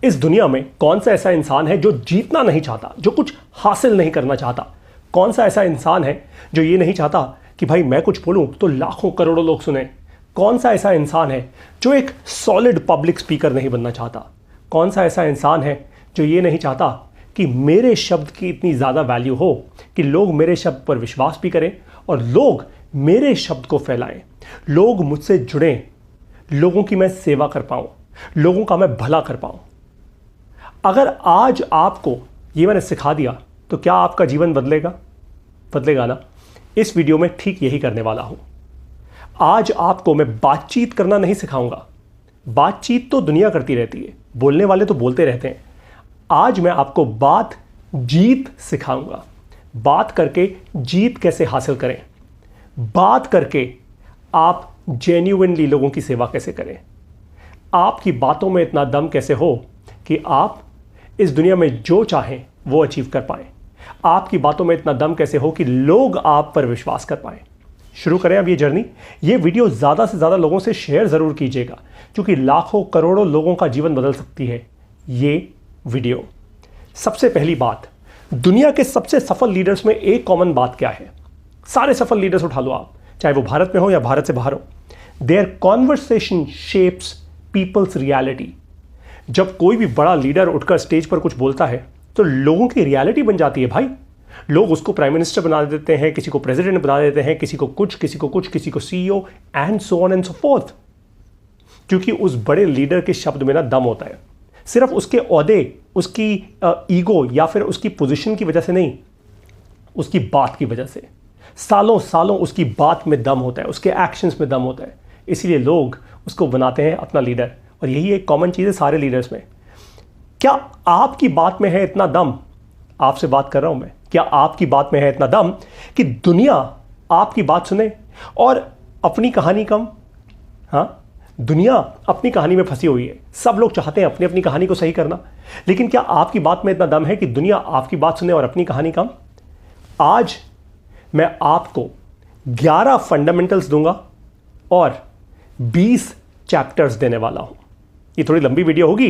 इस दुनिया में कौन सा ऐसा इंसान है जो जीतना नहीं चाहता, जो कुछ हासिल नहीं करना चाहता? कौन सा ऐसा इंसान है जो ये नहीं चाहता कि भाई मैं कुछ बोलूं तो लाखों करोड़ों लोग सुने? कौन सा ऐसा इंसान है जो एक सॉलिड पब्लिक स्पीकर नहीं बनना चाहता? कौन सा ऐसा इंसान है जो ये नहीं चाहता कि मेरे शब्द की इतनी ज़्यादा वैल्यू हो कि लोग मेरे शब्द पर विश्वास भी करें और लोग मेरे शब्द को फैलाएं, लोग मुझसे जुड़ें, लोगों की मैं सेवा कर पाऊं, लोगों का मैं भला कर पाऊं? अगर आज आपको ये मैंने सिखा दिया तो क्या आपका जीवन बदलेगा? बदलेगा ना? इस वीडियो में ठीक यही करने वाला हूं। आज आपको मैं बातचीत करना नहीं सिखाऊंगा। बातचीत तो दुनिया करती रहती है, बोलने वाले तो बोलते रहते हैं। आज मैं आपको बात जीत सिखाऊंगा। बात करके जीत कैसे हासिल करें, बात करके आप जेन्युइनली लोगों की सेवा कैसे करें, आपकी बातों में इतना दम कैसे हो कि आप इस दुनिया में जो चाहें वो अचीव कर पाएं, आपकी बातों में इतना दम कैसे हो कि लोग आप पर विश्वास कर पाएं। शुरू करें अब ये जर्नी। ये वीडियो ज़्यादा से ज़्यादा लोगों से शेयर ज़रूर कीजिएगा, क्योंकि लाखों करोड़ों लोगों का जीवन बदल सकती है ये वीडियो। सबसे पहली बात, दुनिया के सबसे सफल लीडर्स में एक कॉमन बात क्या है? सारे सफल लीडर्स उठा लो आप, चाहे वो भारत में हो या भारत से बाहर हो। Their conversation shapes people's reality. जब कोई भी बड़ा लीडर उठकर स्टेज पर कुछ बोलता है तो लोगों की रियलिटी बन जाती है भाई। लोग उसको प्राइम मिनिस्टर बना देते हैं, किसी को प्रेसिडेंट बना देते हैं, किसी को कुछ, किसी को CEO and so on and so fourth. क्योंकि उस बड़े लीडर के शब्द में ना दम होता है। सिर्फ उसके ओहदे, उसकी ईगो या फिर उसकी पोजीशन की वजह से नहीं, उसकी बात की वजह से। सालों सालों उसकी बात में दम होता है, उसके एक्शंस में दम होता है, इसीलिए लोग उसको बनाते हैं अपना लीडर। और यही एक कॉमन चीज़ है सारे लीडर्स में। क्या आपकी बात में है इतना दम? आपसे बात कर रहा हूं मैं। क्या आपकी बात में है इतना दम कि दुनिया आपकी बात सुने और अपनी कहानी कम? हाँ, दुनिया अपनी कहानी में फंसी हुई है। सब लोग चाहते हैं अपनी अपनी कहानी को सही करना, लेकिन क्या आपकी बात में इतना दम है कि दुनिया आपकी बात सुने और अपनी कहानी कम? आज मैं आपको 11 फंडामेंटल्स दूंगा और 20 चैप्टर्स देने वाला हूं। ये थोड़ी लंबी वीडियो होगी,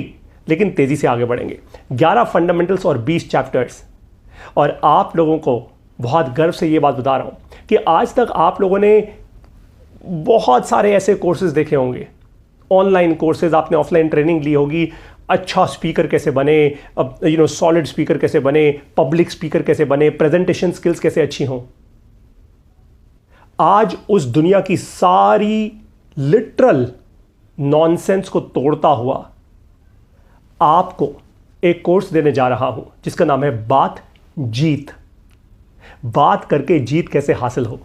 लेकिन तेजी से आगे बढ़ेंगे। 11 फंडामेंटल्स और 20 चैप्टर्स। और आप लोगों को बहुत गर्व से ये बात बता रहा हूं कि आज तक आप लोगों ने बहुत सारे ऐसे कोर्सेज देखे होंगे, ऑनलाइन कोर्सेज, आपने ऑफलाइन ट्रेनिंग ली होगी। अच्छा स्पीकर कैसे बने, सॉलिड स्पीकर कैसे बने, पब्लिक स्पीकर कैसे बने, प्रेजेंटेशन स्किल्स कैसे अच्छी हों। आज उस दुनिया की सारी लिटरल नॉनसेंस को तोड़ता हुआ आपको एक कोर्स देने जा रहा हूं जिसका नाम है बात जीत। बात करके जीत कैसे हासिल हो।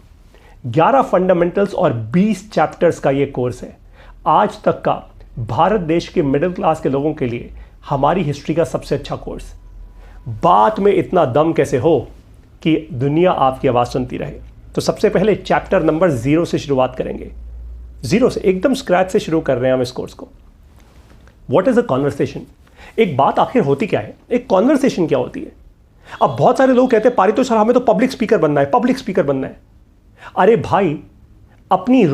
11 फंडामेंटल्स और 20 चैप्टर्स का यह कोर्स है। आज तक का भारत देश के मिडिल क्लास के लोगों के लिए हमारी हिस्ट्री का सबसे अच्छा कोर्स। बात में इतना दम कैसे हो कि दुनिया आपकी आवाज़ सुनती रहे। तो सबसे पहले चैप्टर नंबर 0 से शुरुआत करेंगे। 0 से, एकदम स्क्रैच से शुरू कर रहे हैं हम इस कोर्स को। What is a conversation? एक बात आखिर होती क्या है? एक कॉन्वर्सेशन क्या होती है? अब बहुत सारे लोग कहते हैं पारितोष सर हमें तो पब्लिक स्पीकर बनना है, पब्लिक स्पीकर बनना है। अरे भाई, अपनी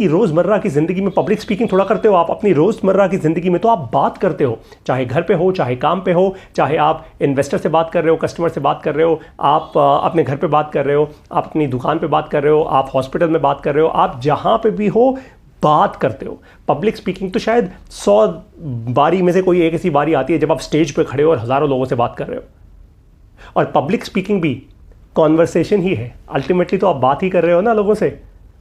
रोजमर्रा की जिंदगी में पब्लिक स्पीकिंग थोड़ा करते हो आप। अपनी रोजमर्रा की जिंदगी में तो आप बात करते हो, चाहे घर पे हो, चाहे काम पे हो, चाहे आप इन्वेस्टर से बात कर रहे हो, कस्टमर से बात कर रहे हो, आप अपने घर पे बात कर रहे हो, आप अपनी दुकान पे बात कर रहे हो, आप हॉस्पिटल में बात कर रहे हो, आप जहां पे भी हो बात करते हो। पब्लिक स्पीकिंग तो शायद 100 बारी में से कोई एक ऐसी बारी आती है जब आप स्टेज पे खड़े हो और हजारों लोगों से बात कर रहे हो। और पब्लिक स्पीकिंग भी कॉन्वर्सेशन ही है। अल्टीमेटली तो आप बात ही कर रहे हो ना लोगों से।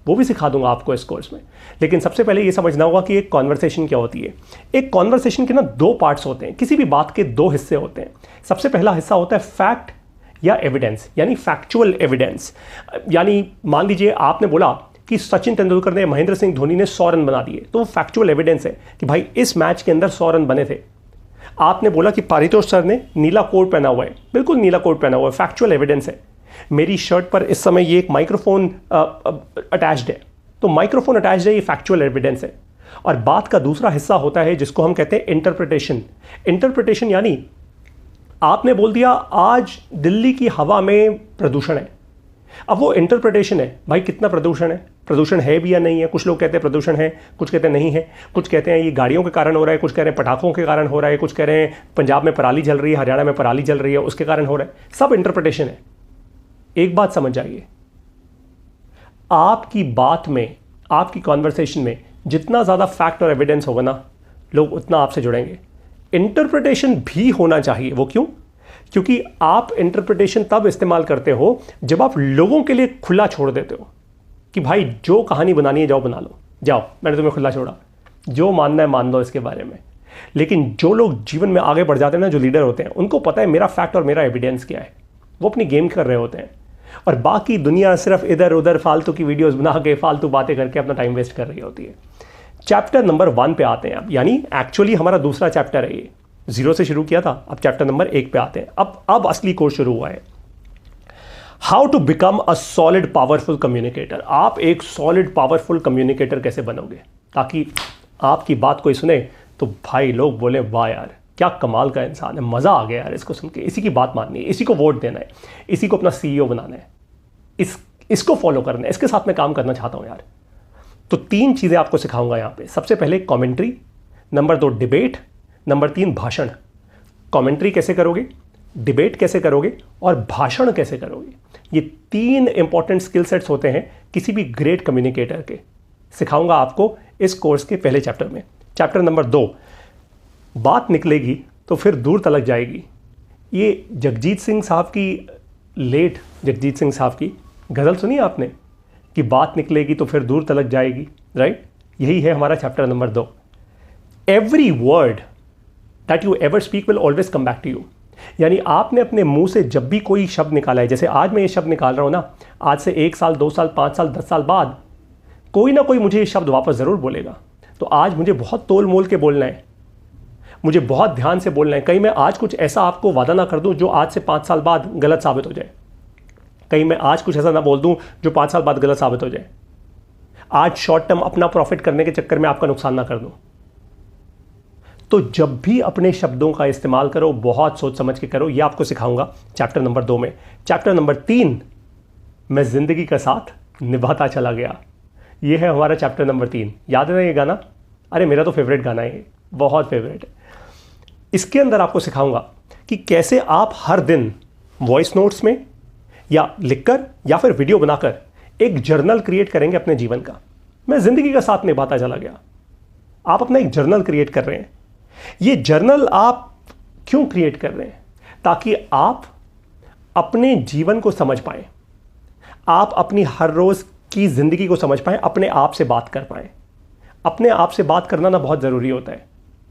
वो भी सिखा दूंगा आपको इस कोर्स में। लेकिन सबसे पहले ये समझना होगा कि एक कॉन्वर्सेशन क्या होती है। एक कॉन्वर्सेशन के ना 2 पार्ट्स होते हैं। किसी भी बात के 2 हिस्से होते हैं। सबसे पहला हिस्सा होता है फैक्ट या एविडेंस, यानी फैक्चुअल एविडेंस। यानी मान लीजिए आपने बोला कि सचिन तेंदुलकर ने, महेंद्र सिंह धोनी ने 100 रन बना दिए, तो वो फैक्चुअल एविडेंस है कि भाई इस मैच के अंदर 100 रन बने थे। आपने बोला कि पारितोष सर ने नीला कोट पहना हुआ है, बिल्कुल नीला कोट पहना हुआ है, फैक्चुअल एविडेंस है। मेरी शर्ट पर इस समय ये एक माइक्रोफोन अटैच्ड है, तो माइक्रोफोन अटैच्ड है, ये फैक्चुअल एविडेंस है। और बात का दूसरा हिस्सा होता है जिसको हम कहते हैं इंटरप्रिटेशन। इंटरप्रिटेशन यानी आपने बोल दिया आज दिल्ली की हवा में प्रदूषण है, अब वो इंटरप्रिटेशन है भाई, कितना प्रदूषण है, प्रदूषण है भी या नहीं है। कुछ लोग कहते हैं प्रदूषण है, कुछ कहते हैं नहीं है, कुछ कहते हैं ये गाड़ियों के कारण हो रहा है, कुछ कह रहे हैं पटाखों के कारण हो रहा है, कुछ कह रहे हैं पंजाब में पराली जल रही है, हरियाणा में पराली जल रही है उसके कारण हो रहा है। सब इंटरप्रिटेशन है। एक बात समझ जाइए, आपकी बात में, आपकी कॉन्वर्सेशन में जितना ज़्यादा फैक्ट और एविडेंस होगा ना, लोग उतना आपसे जुड़ेंगे। इंटरप्रिटेशन भी होना चाहिए। वो क्यों? क्योंकि आप इंटरप्रिटेशन तब इस्तेमाल करते हो जब आप लोगों के लिए खुला छोड़ देते हो कि भाई जो कहानी बनानी है जाओ बना लो, जाओ मैंने तुम्हें खुला छोड़ा, जो मानना है मान लो इसके बारे में। लेकिन जो लोग जीवन में आगे बढ़ जाते हैं ना, जो लीडर होते हैं, उनको पता है मेरा फैक्ट और मेरा एविडेंस क्या है। वो अपनी गेम कर रहे होते हैं और बाकी दुनिया सिर्फ इधर उधर फालतू की वीडियोस बना के फालतू बातें करके अपना टाइम वेस्ट कर रही होती है। चैप्टर नंबर 1 पे आते हैं अब, यानी एक्चुअली हमारा दूसरा चैप्टर है ये। 0 से शुरू किया था, अब चैप्टर नंबर 1 पे आते हैं। अब असली कोर्स शुरू हुआ है। How to become a solid powerful communicator. आप एक सॉलिड पावरफुल कम्युनिकेटर कैसे बनोगे ताकि आपकी बात कोई सुने तो भाई लोग बोले वाह यार क्या कमाल का इंसान है, मज़ा आ गया यार इसको सुन के, इसी की बात माननी है, इसी को वोट देना है, इसी को अपना CEO बनाना है, इसको फॉलो करना है, इसके साथ में काम करना चाहता हूँ यार। तो 3 चीज़ें आपको सिखाऊंगा यहाँ पे। सबसे पहले कमेंट्री, नंबर 2 डिबेट, नंबर 3 भाषण। कमेंट्री कैसे करोगे, डिबेट कैसे करोगे और भाषण कैसे करोगे, ये 3 इंपॉर्टेंट स्किल सेट्स होते हैं किसी भी ग्रेट कम्युनिकेटर के। सिखाऊंगा आपको इस कोर्स के पहले चैप्टर में। चैप्टर नंबर 2, बात निकलेगी तो फिर दूर तलक जाएगी। ये जगजीत सिंह साहब की, लेट जगजीत सिंह साहब की गज़ल सुनी आपने कि बात निकलेगी तो फिर दूर तलक जाएगी, राइट? यही है हमारा chapter number 2। Every word that you ever speak will always come back to you. यानी आपने अपने मुंह से जब भी कोई शब्द निकाला है, जैसे आज मैं ये शब्द निकाल रहा हूँ ना, आज से 1 साल 2 साल 5 साल 10 साल बाद कोई ना कोई मुझे ये शब्द वापस ज़रूर बोलेगा। तो आज मुझे बहुत तोल मोल के बोलना है, मुझे बहुत ध्यान से बोलना है। कहीं मैं आज कुछ ऐसा आपको वादा ना कर दूं जो आज से 5 साल बाद गलत साबित हो जाए। कहीं मैं आज कुछ ऐसा ना बोल दूं जो 5 साल बाद गलत साबित हो जाए। आज शॉर्ट टर्म अपना प्रॉफिट करने के चक्कर में आपका नुकसान ना कर दूं। तो जब भी अपने शब्दों का इस्तेमाल करो बहुत सोच समझ के करो। ये आपको सिखाऊंगा चैप्टर नंबर 2 में। चैप्टर नंबर 3, मैं जिंदगी का साथ निभाता चला गया। ये है हमारा चैप्टर नंबर 3। याद है ना ये गाना? अरे मेरा तो फेवरेट गाना है, बहुत फेवरेट है। इसके अंदर आपको सिखाऊंगा कि कैसे आप हर दिन वॉइस नोट्स में या लिखकर या फिर वीडियो बनाकर एक जर्नल क्रिएट करेंगे अपने जीवन का। मैं जिंदगी का साथ निभाता चला गया। आप अपना एक जर्नल क्रिएट कर रहे हैं। ये जर्नल आप क्यों क्रिएट कर रहे हैं? ताकि आप अपने जीवन को समझ पाएं, आप अपनी हर रोज की जिंदगी को समझ पाएं, अपने आप से बात कर पाएं। अपने आप से बात करना ना बहुत ज़रूरी होता है,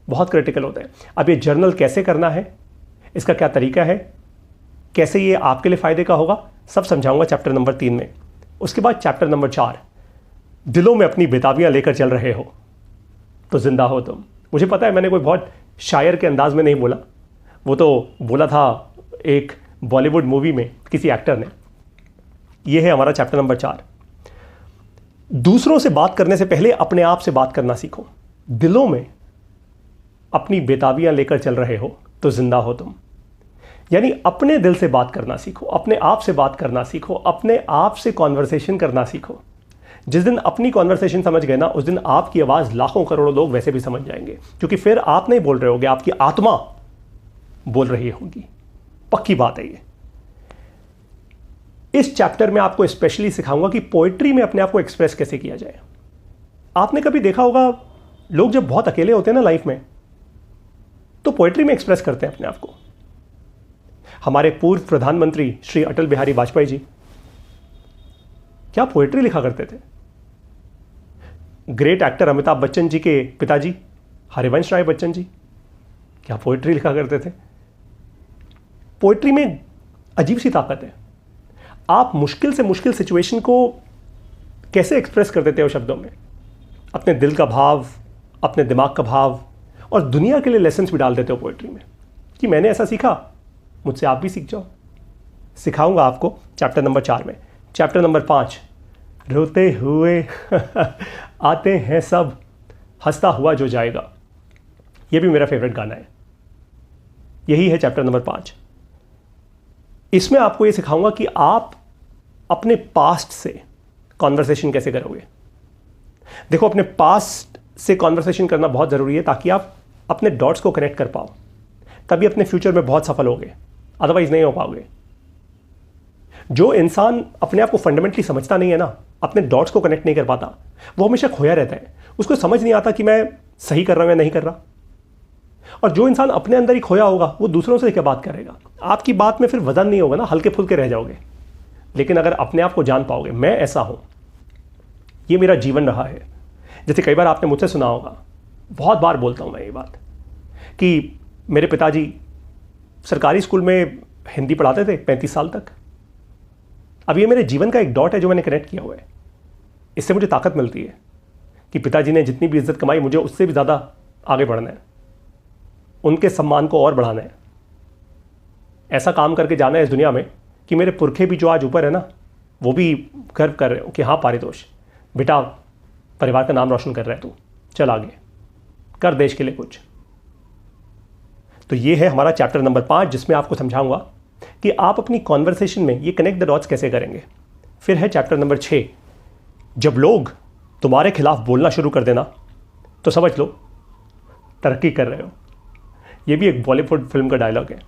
बहुत क्रिटिकल होता है। अब ये जर्नल कैसे करना है, इसका क्या तरीका है, कैसे ये आपके लिए फ़ायदे का होगा, सब समझाऊंगा चैप्टर नंबर 3 में। उसके बाद चैप्टर नंबर 4, दिलों में अपनी बेताबियाँ लेकर चल रहे हो तो जिंदा हो तुम। मुझे पता है मैंने कोई बहुत शायर के अंदाज में नहीं बोला, वो तो बोला था एक बॉलीवुड मूवी में किसी एक्टर ने। ये है हमारा चैप्टर नंबर 4। दूसरों से बात करने से पहले अपने आप से बात करना सीखो। दिलों में अपनी बेताबियां लेकर चल रहे हो तो जिंदा हो तुम। यानी अपने दिल से बात करना सीखो, अपने आप से बात करना सीखो, अपने आप से कॉन्वर्सेशन करना सीखो। जिस दिन अपनी कॉन्वर्सेशन समझ गए ना, उस दिन आपकी आवाज़ लाखों करोड़ों लोग वैसे भी समझ जाएंगे, क्योंकि फिर आप नहीं बोल रहे होगे, आपकी आत्मा बोल रही होगी। पक्की बात है ये। इस चैप्टर में आपको स्पेशली सिखाऊंगा कि पोएट्री में अपने आप को एक्सप्रेस कैसे किया जाए। आपने कभी देखा होगा लोग जब बहुत अकेले होते हैं ना लाइफ में, तो पोएट्री में एक्सप्रेस करते हैं अपने आप को। हमारे पूर्व प्रधानमंत्री श्री अटल बिहारी वाजपेयी जी क्या पोएट्री लिखा करते थे। ग्रेट एक्टर अमिताभ बच्चन जी के पिताजी हरिवंश राय बच्चन जी क्या पोएट्री लिखा करते थे। पोएट्री में अजीब सी ताकत है। आप मुश्किल से मुश्किल सिचुएशन को कैसे एक्सप्रेस कर देते हो शब्दों में, अपने दिल का भाव, अपने दिमाग का भाव, और दुनिया के लिए लेसन्स भी डाल देते हो पोएट्री में कि मैंने ऐसा सीखा, मुझसे आप भी सीख जाओ। सिखाऊंगा आपको चैप्टर नंबर 4 में। चैप्टर नंबर 5, रोते हुए आते हैं सब, हंसता हुआ जो जाएगा। यह भी मेरा फेवरेट गाना है। यही है चैप्टर नंबर 5। इसमें आपको यह सिखाऊंगा कि आप अपने पास्ट से कॉन्वर्सेशन कैसे करोगे? देखो, अपने पास्ट से कॉन्वर्सेशन करना बहुत ज़रूरी है ताकि आप अपने डॉट्स को कनेक्ट कर पाओ, तभी अपने फ्यूचर में बहुत सफल होगे, अदरवाइज नहीं हो पाओगे। जो इंसान अपने आप को फंडामेंटली समझता नहीं है ना, अपने डॉट्स को कनेक्ट नहीं कर पाता, वो हमेशा खोया रहता है। उसको समझ नहीं आता कि मैं सही कर रहा हूं या नहीं कर रहा। और जो इंसान अपने अंदर ही खोया होगा वो दूसरों से क्या बात करेगा? आपकी बात में फिर वजन नहीं होगा ना, हल्के फुल्के रह जाओगे। लेकिन अगर अपने आप को जान पाओगे, मैं ऐसा हूं, ये मेरा जीवन रहा है। जैसे कई बार आपने मुझसे सुना होगा, बहुत बार बोलता हूं मैं ये बात, कि मेरे पिताजी सरकारी स्कूल में हिंदी पढ़ाते थे 35 साल तक। अब ये मेरे जीवन का एक डॉट है जो मैंने कनेक्ट किया हुआ है। इससे मुझे ताकत मिलती है कि पिताजी ने जितनी भी इज्जत कमाई, मुझे उससे भी ज़्यादा आगे बढ़ना है, उनके सम्मान को और बढ़ाना है, ऐसा काम करके जाना है इस दुनिया में कि मेरे पुरखे भी जो आज ऊपर है ना, वो भी गर्व कर रहे हो कि हाँ पारितोष, बेटा परिवार का नाम रोशन कर रहा है तू, चल आगे कर देश के लिए कुछ। तो ये है हमारा चैप्टर नंबर 5, जिसमें आपको समझाऊंगा कि आप अपनी कॉन्वर्सेशन में ये कनेक्ट द डॉट्स कैसे करेंगे। फिर है चैप्टर नंबर 6, जब लोग तुम्हारे खिलाफ बोलना शुरू कर देना तो समझ लो तरक्की कर रहे हो। ये भी एक बॉलीवुड फिल्म का डायलॉग है।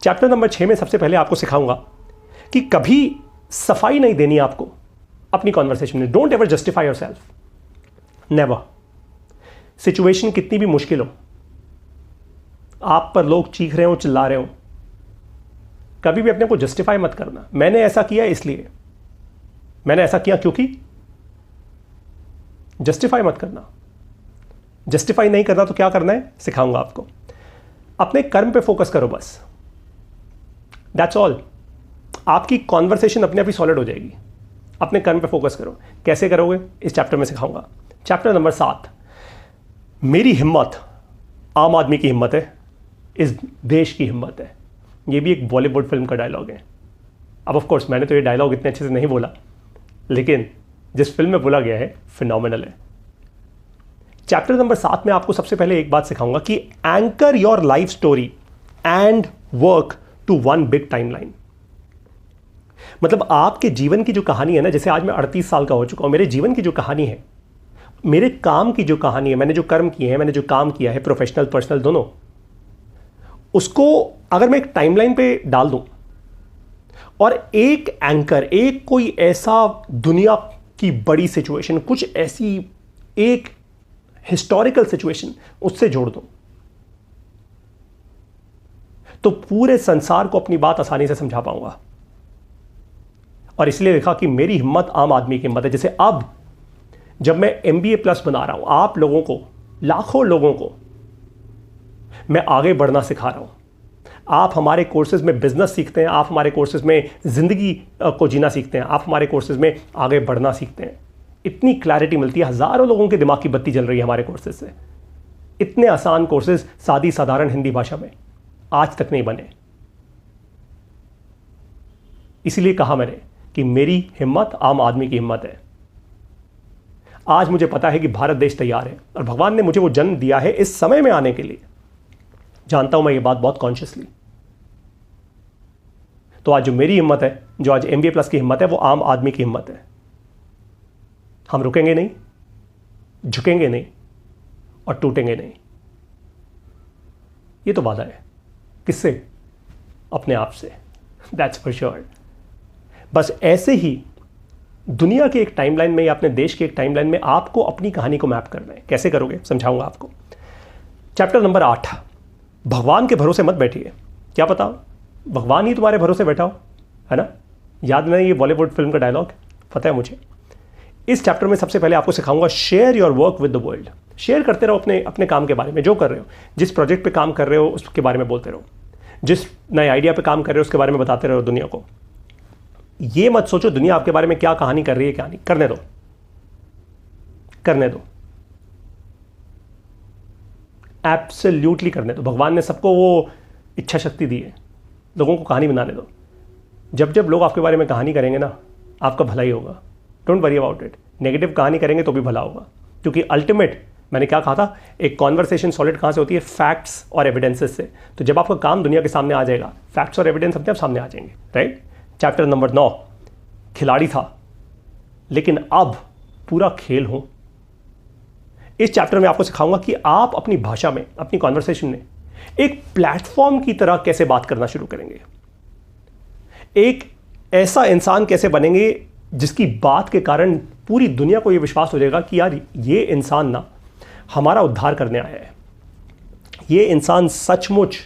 चैप्टर नंबर 6 में सबसे पहले आपको सिखाऊंगा कि कभी सफाई नहीं देनी आपको अपनी कॉन्वर्सेशन में। Don't ever justify yourself, never. Situation कितनी भी मुश्किल हो, आप पर लोग चीख रहे हो, चिल्ला रहे हो, कभी भी अपने को जस्टिफाई मत करना। मैंने ऐसा किया इसलिए, मैंने ऐसा किया क्योंकि, जस्टिफाई मत करना। जस्टिफाई नहीं करना तो क्या करना है सिखाऊंगा आपको। अपने कर्म पे फोकस करो बस, दैट्स ऑल। आपकी कॉन्वर्सेशन अपने आप ही सॉलिड हो जाएगी। अपने कर्म पे फोकस करो। कैसे करोगे इस चैप्टर में सिखाऊंगा। चैप्टर नंबर 7, मेरी हिम्मत आम आदमी की हिम्मत है, इस देश की हिम्मत है। ये भी एक बॉलीवुड फिल्म का डायलॉग है। अब ऑफ कोर्स मैंने तो ये डायलॉग इतने अच्छे से नहीं बोला, लेकिन जिस फिल्म में बोला गया है फिनोमिनल है। चैप्टर नंबर 7 में आपको सबसे पहले एक बात सिखाऊंगा कि anchor your life story and work to one big timeline. मतलब आपके जीवन की जो कहानी है ना, जैसे आज मैं 38 साल का हो चुका हूं, मेरे जीवन की जो कहानी है, मेरे काम की जो कहानी है, मैंने जो कर्म किए हैं, मैंने जो काम किया है, प्रोफेशनल पर्सनल दोनों, उसको अगर मैं एक टाइमलाइन पे डाल दूं और एक एंकर, एक कोई ऐसा दुनिया की बड़ी सिचुएशन, कुछ ऐसी एक हिस्टोरिकल सिचुएशन उससे जोड़ दूं, तो पूरे संसार को अपनी बात आसानी से समझा पाऊंगा। और इसलिए लिखा कि मेरी हिम्मत आम आदमी की हिम्मत है। जैसे अब जब मैं MBA प्लस बना रहा हूं, आप लोगों को, लाखों लोगों को मैं आगे बढ़ना सिखा रहा हूं। आप हमारे कोर्सेज में बिजनेस सीखते हैं, आप हमारे कोर्सेज में जिंदगी को जीना सीखते हैं, आप हमारे कोर्सेज में आगे बढ़ना सीखते हैं। इतनी क्लैरिटी मिलती है, हजारों लोगों के दिमाग की बत्ती जल रही है हमारे कोर्सेज से। इतने आसान कोर्सेज सादी साधारण हिंदी भाषा में आज तक नहीं बने। इसीलिए कहा मैंने कि मेरी हिम्मत आम आदमी की हिम्मत है। आज मुझे पता है कि भारत देश तैयार है और भगवान ने मुझे वो जन्म दिया है इस समय में आने के लिए। जानता हूं मैं ये बात बहुत कॉन्शियसली। तो आज जो मेरी हिम्मत है, जो आज MBA प्लस की हिम्मत है, वो आम आदमी की हिम्मत है। हम रुकेंगे नहीं, झुकेंगे नहीं और टूटेंगे नहीं। ये तो वादा है। किससे? अपने आप से। That's for sure. बस ऐसे ही दुनिया के एक टाइमलाइन में या अपने देश के एक टाइमलाइन में आपको अपनी कहानी को मैप करना है। कैसे करोगे समझाऊंगा आपको। चैप्टर नंबर 8, भगवान के भरोसे मत बैठिए। क्या पता भगवान ही तुम्हारे भरोसे बैठा हो, है ना। याद नहीं, ये बॉलीवुड फिल्म का डायलॉग पता है मुझे। इस चैप्टर में सबसे पहले आपको सिखाऊंगा share your work with the world. Share करते रहो अपने अपने काम के बारे में, जो कर रहे हो, जिस प्रोजेक्ट पे काम कर रहे हो उसके बारे में बोलते रहो, जिस नए आइडिया पे काम कर रहे हो उसके बारे में बताते रहो दुनिया को। ये मत सोचो दुनिया आपके बारे में क्या कहानी कर रही है, क्या नहीं। करने दो, करने दो, एब्सोल्युटली करने दो। भगवान ने सबको वो इच्छा शक्ति दी है, लोगों को कहानी बनाने दो। जब जब लोग आपके बारे में कहानी करेंगे ना, आपका भला ही होगा। Don't worry about it. Negative कहानी करेंगे तो भी भला होगा, क्योंकि अल्टीमेट, मैंने क्या कहा था, एक कॉन्वर्सेशन सॉलिड कहां से होती है? फैक्ट्स और एविडेंसेस से। तो जब आपका काम दुनिया के सामने आ जाएगा, फैक्ट्स और एविडेंस अपने आप सामने आ जाएंगे, राइट। चैप्टर नंबर 9, खिलाड़ी था, लेकिन अब पूरा खेल हूं। इस चैप्टर में आपको सिखाऊंगा कि आप अपनी भाषा में, अपनी कॉन्वर्सेशन में एक प्लेटफॉर्म की तरह कैसे बात करना शुरू करेंगे, एक ऐसा इंसान कैसे बनेंगे जिसकी बात के कारण पूरी दुनिया को यह विश्वास हो जाएगा कि यार ये इंसान ना हमारा उद्धार करने आया है, ये इंसान सचमुच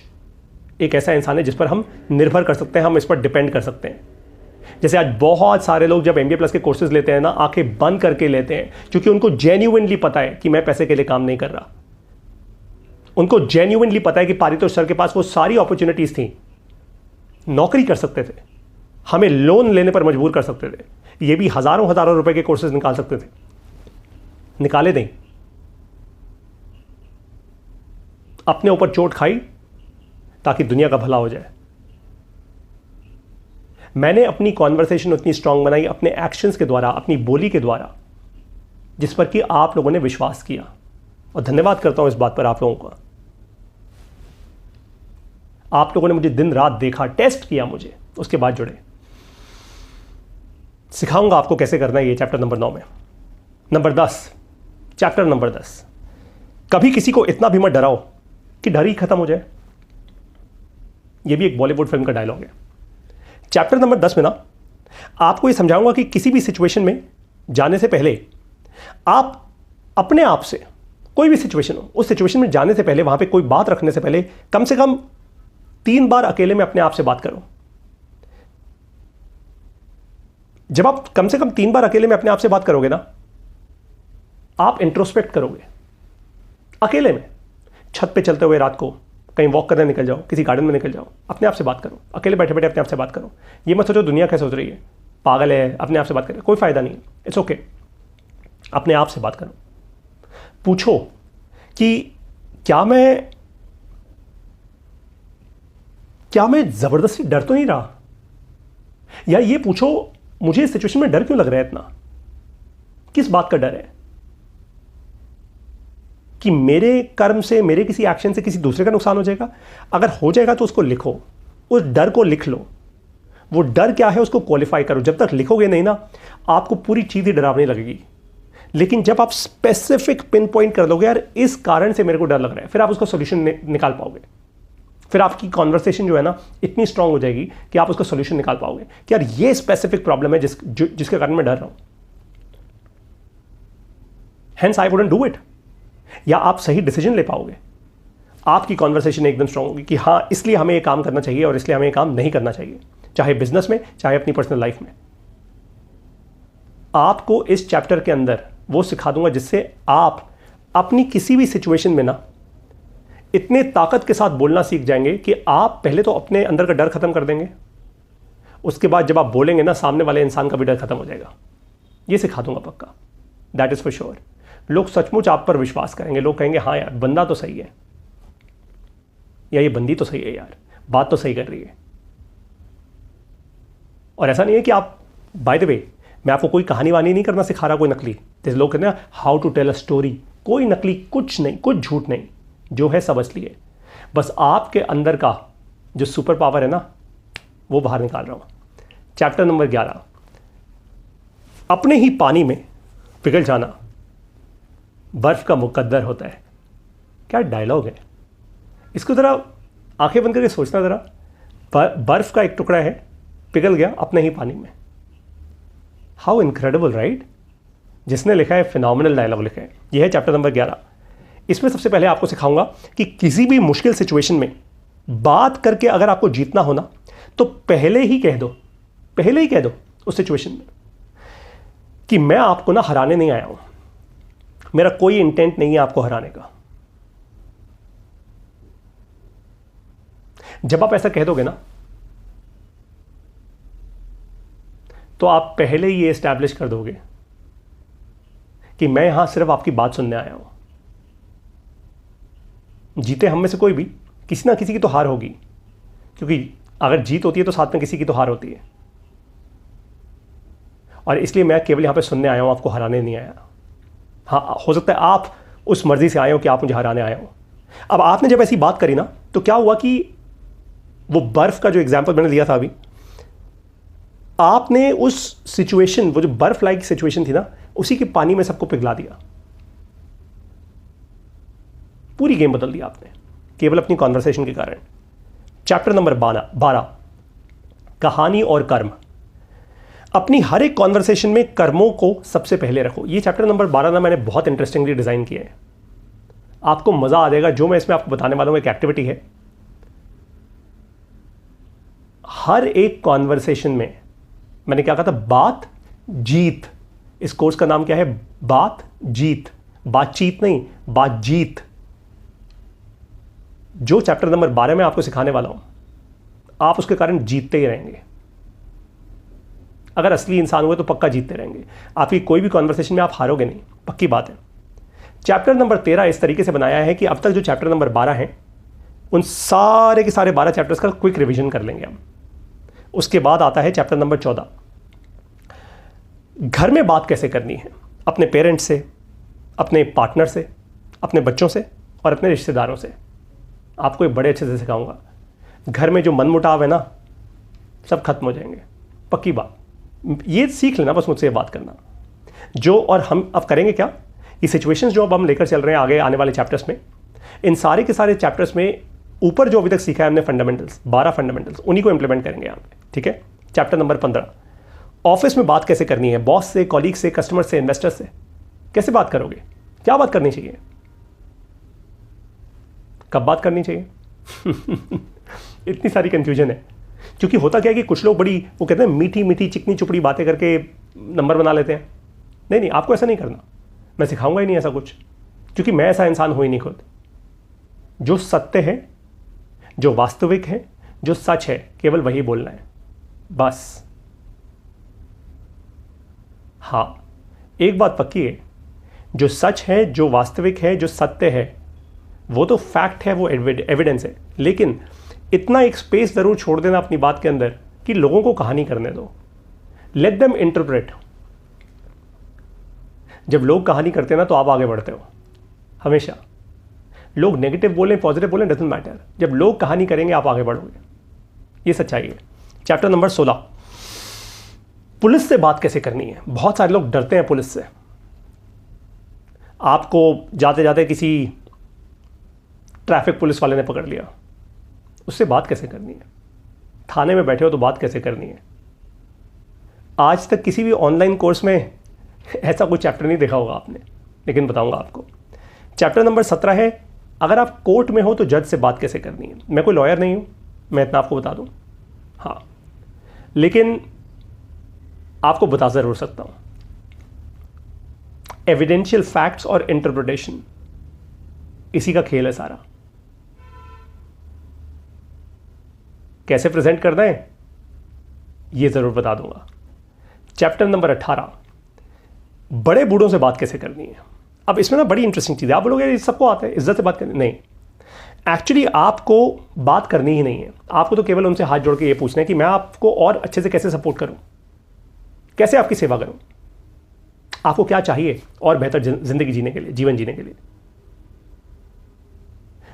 एक ऐसा इंसान है जिस पर हम निर्भर कर सकते हैं, हम इस पर डिपेंड कर सकते हैं। जैसे आज बहुत सारे लोग जब MBA प्लस के कोर्सेज लेते हैं ना, आंखें बंद करके लेते हैं, क्योंकि उनको जेन्युइनली पता है कि मैं पैसे के लिए काम नहीं कर रहा। उनको जेन्युइनली पता है कि पारितोष सर के पास वो सारी अपॉर्चुनिटीज थी, नौकरी कर सकते थे, हमें लोन लेने पर मजबूर कर सकते थे, ये भी हजारों हजारों रुपए के कोर्सेज निकाल सकते थे, निकाले नहीं। अपने ऊपर चोट खाई ताकि दुनिया का भला हो जाए। मैंने अपनी कॉन्वर्सेशन उतनी स्ट्रांग बनाई अपने एक्शंस के द्वारा, अपनी बोली के द्वारा, जिस पर कि आप लोगों ने विश्वास किया, और धन्यवाद करता हूं इस बात पर आप लोगों का। आप लोगों ने मुझे दिन रात देखा, टेस्ट किया मुझे, उसके बाद जुड़े। सिखाऊंगा आपको कैसे करना है ये चैप्टर नंबर 9 में। नंबर 10, चैप्टर नंबर 10, कभी किसी को इतना भी मत डराओ कि डर ही खत्म हो जाए। ये भी एक बॉलीवुड फिल्म का डायलॉग है। चैप्टर नंबर 10 में ना आपको ये समझाऊंगा कि किसी भी सिचुएशन में जाने से पहले आप अपने आप से, कोई भी सिचुएशन हो, उस सिचुएशन में जाने से पहले, वहां पे कोई बात रखने से पहले कम से कम 3 बार अकेले में अपने आप से बात करो। जब आप कम से कम 3 बार अकेले में अपने आप से बात करोगे ना, आप इंट्रोस्पेक्ट करोगे अकेले में। छत पे चलते हुए रात को कहीं वॉक करने निकल जाओ, किसी गार्डन में निकल जाओ, अपने आप से बात करो, अकेले बैठे बैठे अपने आप से बात करो। ये मत सोचो दुनिया क्या सोच रही है, पागल है, अपने आप से बात करें, कोई फायदा नहीं, इट्स ओके। अपने आप से बात करो, पूछो कि क्या मैं जबरदस्ती डर तो नहीं रहा, या ये पूछो मुझे इस सिचुएशन में डर क्यों लग रहा है इतना, किस बात का डर है, कि मेरे कर्म से, मेरे किसी एक्शन से किसी दूसरे का नुकसान हो जाएगा। अगर हो जाएगा तो उसको लिखो, उस डर को लिख लो। वो डर क्या है उसको क्वालिफाई करो। जब तक लिखोगे नहीं ना, आपको पूरी चीज ही डरावनी लगेगी। लेकिन जब आप स्पेसिफिक पिन पॉइंट कर दोगे, यार इस कारण से मेरे को डर लग रहा है, फिर आप उसका सोल्यूशन निकाल पाओगे। फिर आपकी कॉन्वर्सेशन जो है ना इतनी स्ट्रांग हो जाएगी कि आप उसका सोल्यूशन निकाल पाओगे कि यार ये स्पेसिफिक प्रॉब्लम है जिसके कारण मैं डर रहा हूं, hence I wouldn't do it. या आप सही डिसीजन ले पाओगे। आपकी कॉन्वर्सेशन एकदम स्ट्रांग होगी कि हाँ, इसलिए हमें ये काम करना चाहिए और इसलिए हमें ये काम नहीं करना चाहिए, चाहे बिजनेस में, चाहे अपनी पर्सनल लाइफ में। आपको इस चैप्टर के अंदर वो सिखा दूंगा जिससे आप अपनी किसी भी सिचुएशन में ना इतने ताकत के साथ बोलना सीख जाएंगे कि आप पहले तो अपने अंदर का डर खत्म कर देंगे, उसके बाद जब आप बोलेंगे ना, सामने वाले इंसान का भी डर खत्म हो जाएगा। ये सिखा दूंगा पक्का, दैट इज फॉर श्योर। लोग सचमुच आप पर विश्वास करेंगे, लोग कहेंगे हाँ यार बंदा तो सही है, या ये बंदी तो सही है, यार बात तो सही कर रही है। और ऐसा नहीं है कि आप, बाय द वे, मैं आपको कोई कहानी वानी नहीं करना सिखा रहा, कोई नकली। जैसे लोग कहते हैं how to tell a story, कोई नकली कुछ नहीं, कुछ झूठ नहीं, जो है सब असली है। बस आपके अंदर का जो सुपर पावर है ना, वो बाहर निकाल रहा हूं। चैप्टर नंबर 11, अपने ही पानी में पिघल जाना बर्फ का मुकद्दर होता है। क्या डायलॉग है, इसको जरा आंखें बंद करके सोचना जरा। बर्फ का एक टुकड़ा है, पिघल गया अपने ही पानी में। How incredible, right? जिसने लिखा है फिनोमिनल डायलॉग लिखा है। यह है चैप्टर नंबर 11। इसमें सबसे पहले आपको सिखाऊंगा कि किसी भी मुश्किल सिचुएशन में बात करके अगर आपको जीतना हो ना, तो पहले ही कह दो उस सिचुएशन में कि मैं आपको ना हराने नहीं आया हूं, मेरा कोई इंटेंट नहीं है आपको हराने का। जब आप ऐसा कह दोगे ना, तो आप पहले ही ये एस्टैब्लिश कर दोगे कि मैं यहां सिर्फ आपकी बात सुनने आया हूं। जीते हम में से कोई भी, किसी ना किसी की तो हार होगी, क्योंकि अगर जीत होती है तो साथ में किसी की तो हार होती है। और इसलिए मैं केवल यहां पे सुनने आया हूं, आपको हराने नहीं आया। हाँ, हो सकता है आप उस मर्जी से आए हो कि आप मुझे हराने आए हो। अब आपने जब ऐसी बात करी ना, तो क्या हुआ कि वो बर्फ का जो एग्जाम्पल मैंने दिया था अभी, आपने उस सिचुएशन, वो जो बर्फ लाइक सिचुएशन थी ना, उसी के पानी में सबको पिघला दिया। पूरी गेम बदल दी आपने केवल अपनी कॉन्वर्सेशन के कारण। चैप्टर नंबर 12, कहानी और कर्म। अपनी हर एक कॉन्वर्सेशन में कर्मों को सबसे पहले रखो। ये चैप्टर नंबर 12 ना मैंने बहुत इंटरेस्टिंगली डिजाइन किया है, आपको मजा आ जाएगा। जो मैं इसमें आपको बताने वाला हूं एक एक्टिविटी है। हर एक कॉन्वर्सेशन में मैंने क्या कहा था, बात जीत। इस कोर्स का नाम क्या है, बात जीत, बातचीत नहीं, बातचीत। जो चैप्टर नंबर 12 में आपको सिखाने वाला हूं, आप उसके कारण जीतते ही रहेंगे। अगर असली इंसान हुए तो पक्का जीतते रहेंगे। आपकी कोई भी कॉन्वर्सेशन में आप हारोगे नहीं, पक्की बात है। चैप्टर नंबर 13 इस तरीके से बनाया है कि अब तक जो चैप्टर नंबर 12 हैं, उन सारे के सारे 12 चैप्टर्स का क्विक रिवीजन कर लेंगे हम। उसके बाद आता है चैप्टर नंबर 14, घर में बात कैसे करनी है, अपने पेरेंट्स से, अपने पार्टनर से, अपने बच्चों से और अपने रिश्तेदारों से। आपको एक बड़े अच्छे से सिखाऊंगा। घर में जो मनमुटाव है ना, सब खत्म हो जाएंगे, पक्की बात। ये सीख लेना बस मुझसे ये बात करना। जो और हम अब करेंगे क्या, ये सिचुएशंस जो अब हम लेकर चल रहे हैं आगे आने वाले चैप्टर्स में, इन सारे के सारे चैप्टर्स में ऊपर जो अभी तक सीखा है हमने फंडामेंटल्स, 12 फंडामेंटल्स, उन्हीं को इंप्लीमेंट करेंगे यहाँ पे, ठीक है। चैप्टर नंबर 15, ऑफिस में बात कैसे करनी है, बॉस से, कॉलीग से, कस्टमर से, इन्वेस्टर से। कैसे बात करोगे, क्या बात करनी चाहिए, कब बात करनी चाहिए इतनी सारी कंफ्यूजन है। क्योंकि होता क्या है कि कुछ लोग बड़ी, वो कहते हैं मीठी मीठी चिकनी चुपड़ी बातें करके नंबर बना लेते हैं। नहीं नहीं, आपको ऐसा नहीं करना, मैं सिखाऊंगा ही नहीं ऐसा कुछ, क्योंकि मैं ऐसा इंसान हूं ही नहीं खुद। जो सत्य है, जो वास्तविक है, जो सच है, केवल वही बोलना है बस। हाँ, एक बात पक्की है, जो सच है, जो वास्तविक है, जो सत्य है, वो तो फैक्ट है, वो एविडेंस है। लेकिन इतना एक स्पेस जरूर छोड़ देना अपनी बात के अंदर कि लोगों को कहानी करने दो, लेट देम इंटरप्रेट। जब लोग कहानी करते हैं ना, तो आप आगे बढ़ते हो हमेशा। लोग नेगेटिव बोले, पॉजिटिव बोले, डजंट मैटर। जब लोग कहानी करेंगे, आप आगे बढ़ोगे, ये सच्चाई है। चैप्टर नंबर 16, पुलिस से बात कैसे करनी है। बहुत सारे लोग डरते हैं पुलिस से। आपको जाते जाते किसी ट्रैफिक पुलिस वाले ने पकड़ लिया, उससे बात कैसे करनी है। थाने में बैठे हो तो बात कैसे करनी है। आज तक किसी भी ऑनलाइन कोर्स में ऐसा कोई चैप्टर नहीं देखा होगा आपने, लेकिन बताऊंगा आपको। चैप्टर नंबर 17 है, अगर आप कोर्ट में हो तो जज से बात कैसे करनी है। मैं कोई लॉयर नहीं हूं, मैं इतना आपको बता दूं, हाँ, लेकिन आपको बता जरूर सकता हूं। एविडेंशियल फैक्ट्स और इंटरप्रिटेशन, इसी का खेल है सारा। कैसे प्रेजेंट करना है, ये जरूर बता दूंगा। चैप्टर नंबर 18, बड़े बूढ़ों से बात कैसे करनी है। अब इसमें ना बड़ी इंटरेस्टिंग चीज़ है। आप बोलोगे सबको आता है इज्जत से बात करनी, नहीं, एक्चुअली आपको बात करनी ही नहीं है। आपको तो केवल उनसे हाथ जोड़ के ये पूछना है कि मैं आपको और अच्छे से कैसे सपोर्ट करूं, कैसे आपकी सेवा करूं, आपको क्या चाहिए और बेहतर जिंदगी जीने के लिए, जीवन जीने के लिए।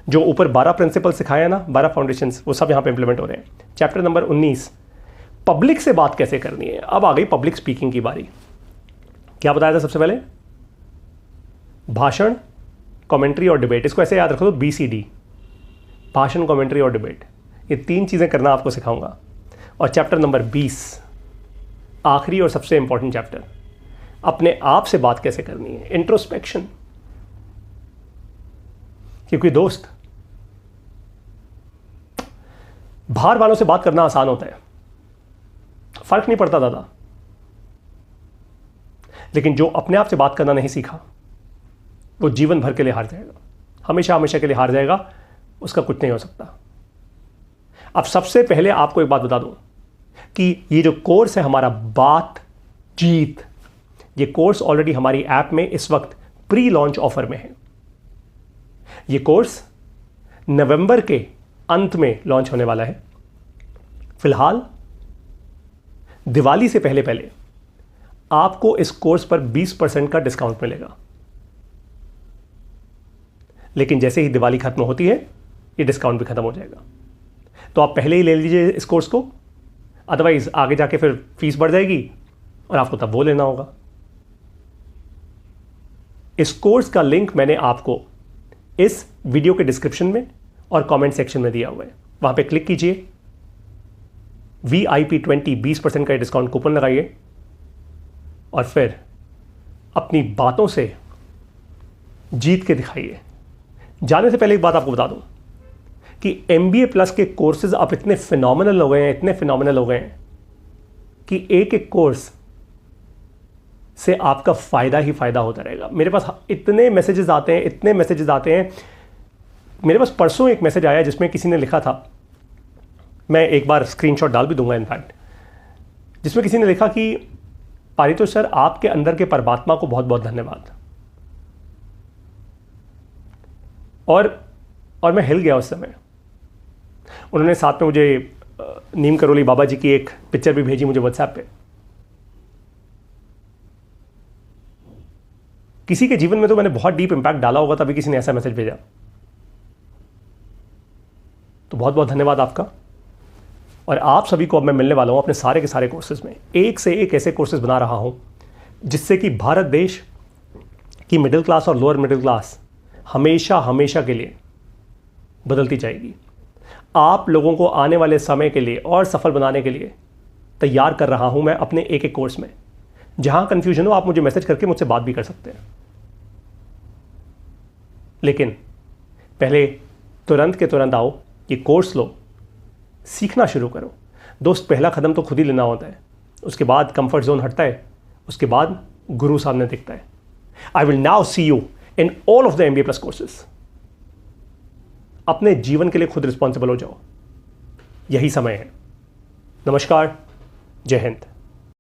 जो ऊपर 12 प्रिंसिपल सिखाया ना, 12 फाउंडेशंस, वो सब यहां पे इंप्लीमेंट हो रहे हैं। चैप्टर नंबर 19, पब्लिक से बात कैसे करनी है। अब आ गई पब्लिक स्पीकिंग की बारी। क्या बताया था सबसे पहले, भाषण, कमेंट्री और डिबेट। इसको ऐसे याद रखो तो BCD, भाषण, कमेंट्री और डिबेट। ये 3 चीजें करना आपको सिखाऊंगा। और चैप्टर नंबर 20, आखिरी और सबसे इंपॉर्टेंट चैप्टर, अपने आप से बात कैसे करनी है, इंट्रोस्पेक्शन। क्योंकि दोस्त, बाहर वालों से बात करना आसान होता है, फर्क नहीं पड़ता दादा, लेकिन जो अपने आप से बात करना नहीं सीखा, वो जीवन भर के लिए हार जाएगा, हमेशा हमेशा के लिए हार जाएगा, उसका कुछ नहीं हो सकता। अब सबसे पहले आपको एक बात बता दूं कि ये जो कोर्स है हमारा बातचीत, ये कोर्स ऑलरेडी हमारी ऐप में इस वक्त प्री लॉन्च ऑफर में है। ये कोर्स नवंबर के अंत में लॉन्च होने वाला है। फिलहाल दिवाली से पहले पहले आपको इस कोर्स पर 20% का डिस्काउंट मिलेगा, लेकिन जैसे ही दिवाली खत्म होती है, ये डिस्काउंट भी खत्म हो जाएगा। तो आप पहले ही ले लीजिए इस कोर्स को, अदरवाइज आगे जाके फिर फीस बढ़ जाएगी और आपको तब वो लेना होगा। इस कोर्स का लिंक मैंने आपको इस वीडियो के डिस्क्रिप्शन में और कमेंट सेक्शन में दिया हुआ है, वहां पे क्लिक कीजिए, VIP20 20% का डिस्काउंट कूपन लगाइए और फिर अपनी बातों से जीत के दिखाइए। जाने से पहले एक बात आपको बता दूं कि MBA प्लस के कोर्सेज अब इतने फिनोमिनल हो गए हैं, इतने फिनोमिनल हो गए हैं कि एक एक कोर्स से आपका फ़ायदा ही फ़ायदा होता रहेगा। मेरे पास इतने मैसेजेस आते हैं, इतने मैसेजेस आते हैं। मेरे पास परसों एक मैसेज आया जिसमें किसी ने लिखा था, मैं एक बार स्क्रीनशॉट डाल भी दूंगा इनफैक्ट, जिसमें किसी ने लिखा कि पारितोष सर, आपके अंदर के परमात्मा को बहुत बहुत धन्यवाद। और मैं हिल गया उस समय। उन्होंने साथ में मुझे नीम करोली बाबा जी की एक पिक्चर भी भेजी मुझे व्हाट्सएप पे। किसी के जीवन में तो मैंने बहुत डीप इंपैक्ट डाला होगा तभी किसी ने ऐसा मैसेज भेजा। तो बहुत बहुत धन्यवाद आपका। और आप सभी को अब मैं मिलने वाला हूं अपने सारे के सारे कोर्सेज में। एक से एक ऐसे कोर्सेज बना रहा हूं जिससे कि भारत देश की मिडिल क्लास और लोअर मिडिल क्लास हमेशा हमेशा के लिए बदलती जाएगी। आप लोगों को आने वाले समय के लिए और सफल बनाने के लिए तैयार कर रहा हूं मैं अपने एक एक कोर्स में। जहां कंफ्यूजन हो आप मुझे मैसेज करके मुझसे बात भी कर सकते हैं। लेकिन पहले तुरंत के तुरंत आओ, ये कोर्स लो, सीखना शुरू करो। दोस्त, पहला कदम तो खुद ही लेना होता है, उसके बाद कंफर्ट जोन हटता है, उसके बाद गुरु सामने दिखता है। I will now see you in all of the MBA plus courses. अपने जीवन के लिए खुद रिस्पॉन्सिबल हो जाओ, यही समय है। नमस्कार, जय हिंद।